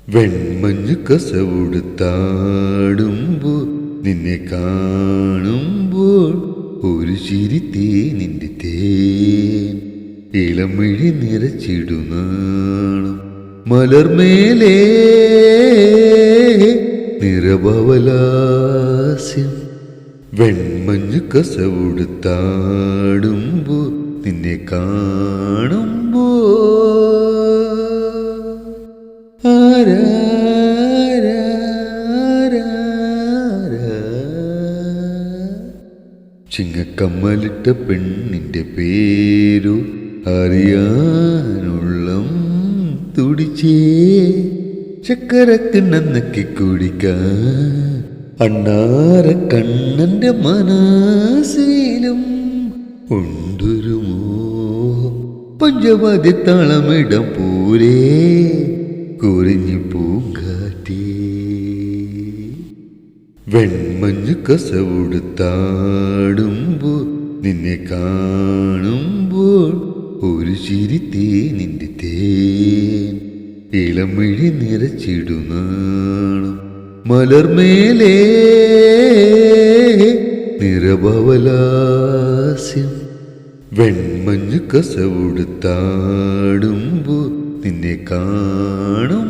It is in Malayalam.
വെൺമഞ്ഞു കസവുടുത്താടുമ്പോൾ നിന്നെ കാണുമ്പോൾ ഒരു ചിരി തേനിന്റെ തേൻ ഇളമിഴി നിറച്ചിടുന്നാണം മലർമേലേ നിറഭവലാസ്യം വെൺമഞ്ഞു കസവുടുത്താടുമ്പോൾ നിന്നെ കാണുമ്പോ ചിങ്ങക്കമ്മലിട്ട പെണ്ണിന്റെ പേരു അറിയാനുള്ളം തുടിച്ചേ ചക്കരക്കിണ്ണന്നക്കി കുടിക്കാൻ അണ്ണാര കണ്ണന്റെ മനസ്സിലും ഉണ്ടൊരു പഞ്ചവാദ്യ താളമിടം പോലെ കുറിഞ്ഞു പൂങ്കാറ്റേ വെൺമഞ്ഞു കസവുടുത്താടുമ്പോൾ നിന്നെ കാണുമ്പോൾ ഒരു ചിരി തേനിന്റെ തേൻ ഇളമിഴി നിറച്ചിടുന്നാണം മലർമേലേ നിറഭവലാസ്യം വെൺമഞ്ഞു കസവുടുത്താടുമ്പോൾ നിന്നെ കാണും